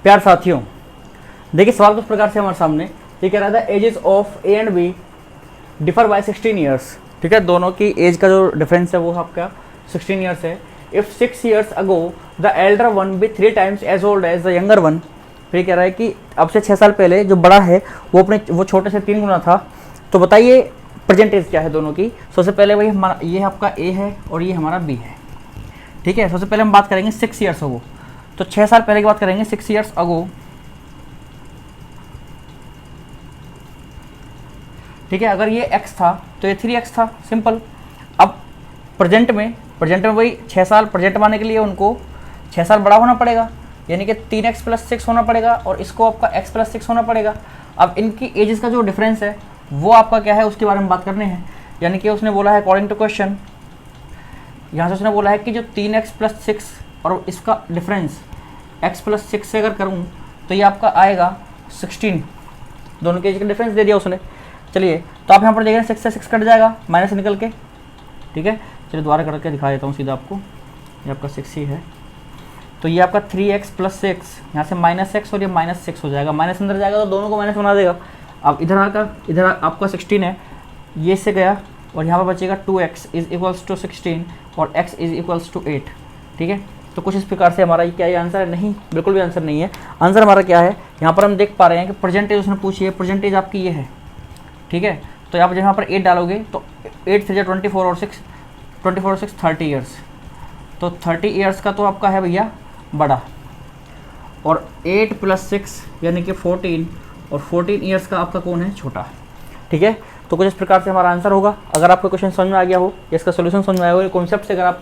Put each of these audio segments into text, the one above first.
प्यार साथियों, देखिए सवाल कुछ प्रकार से हमारे सामने ये कह रहा था ages of A and B differ by 16 years. ठीक है, दोनों की एज का जो डिफरेंस है वो आपका 16 ईयर्स है। If 6 years ago the elder one be 3 times as old as the younger one. फिर कह रहा है कि अब से 6 साल पहले जो बड़ा है वो छोटे से 3 गुना था, तो बताइए प्रेजेंटेज क्या है दोनों की। सबसे पहले वही हमारा ये आपका ए है और ये हमारा बी है। ठीक है, सबसे पहले हम बात करेंगे 6 ईयर्स अगो, तो 6 साल पहले की बात करेंगे 6 ईयर्स अगो। ठीक है, अगर ये x था तो ये 3x था, सिंपल। अब प्रेजेंट में वही 6 साल प्रेजेंट माने के लिए उनको 6 साल बड़ा होना पड़ेगा, यानी कि 3x + 6 होना पड़ेगा और इसको आपका x + 6 होना पड़ेगा। अब इनकी एजेस का जो डिफरेंस है वो आपका क्या है उसके बारे में बात करने हैं। यानी कि उसने बोला है अकॉर्डिंग टू क्वेश्चन, यहाँ से उसने बोला है कि जो 3x + 6 और इसका डिफरेंस x + 6 से अगर करूँ तो ये आपका आएगा 16। दोनों के एज का डिफरेंस दे दिया उसने। चलिए, तो आप यहाँ पर देख रहे हैं 6 से 6 कट जाएगा माइनस से निकल के। ठीक है, चलिए दोबारा करके दिखा देता हूँ सीधा आपको। ये आपका 6 ही है, तो ये आपका 3x + 6 यहाँ से -x और ये -6 हो जाएगा। माइनस अंदर जाएगा तो दोनों को माइनस बना देगा। अब इधर आपका 16 है, ये से गया और यहाँ पर बचेगा 2x = 16 और x = 8। ठीक है, तो कुछ इस प्रकार से हमारा क्या ये आंसर है? नहीं, बिल्कुल भी आंसर नहीं है। आंसर हमारा क्या है, यहाँ पर हम देख पा रहे हैं कि प्रेजेंटेज उसने पूछी है, प्रेजेंटेज आपकी ये है। ठीक है, तो आप यहाँ पर 8 डालोगे तो 8 से 24 और 6 30 ईयर्स, तो 30 ईयर्स का तो आपका है भैया बड़ा, और 8 + 6 यानी कि 14 और 14 ईयर्स का आपका कौन है? छोटा। ठीक है, तो कुछ इस प्रकार से हमारा आंसर होगा। अगर आपको क्वेश्चन समझ में आ गया हो या इसका सोल्यूशन समझ में आया हो, कॉन्सेप्ट से अगर आप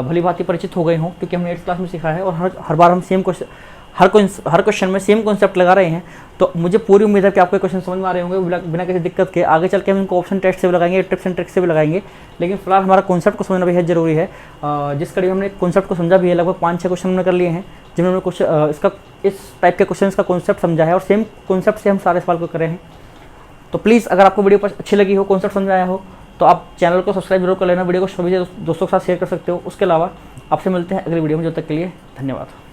भली भांति परिचित हो गए हो, क्योंकि हमने 8th क्लास में सीखा है और हर बार हम सेम क्वेश्चन हर क्वेश्चन में सेम कॉन्सेप्ट लगा रहे हैं, तो मुझे पूरी उम्मीद है कि आपको क्वेश्चन समझ में आ रहे होंगे बिना किसी दिक्कत के। आगे चल के हम इनको ऑप्शन टेस्ट से भी लगाएंगे, टिप्स एंड ट्रिक्स से भी लगाएंगे, लेकिन फिलहाल हमारा कॉन्सेप्ट को समझना बेहद जरूरी है। जिस कड़ी हमने कॉन्सेप्ट को समझा भी है, लगभग 5-6 क्वेश्चन हमने कर लिए हैं जिनमें हमने कुछ इस टाइप के क्वेश्चन का कॉन्सेप्ट समझा है और सेम कॉन्सेप्ट से हम सारे सवाल को करे हैं। तो प्लीज़ अगर आपको वीडियो अच्छी लगी हो, कॉन्सेप्ट समझ आया हो, तो आप चैनल को सब्सक्राइब जरूर कर लेना, वीडियो को सभी दोस्तों के साथ शेयर कर सकते हो। उसके अलावा आपसे मिलते हैं अगली वीडियो में, जब तक के लिए धन्यवाद।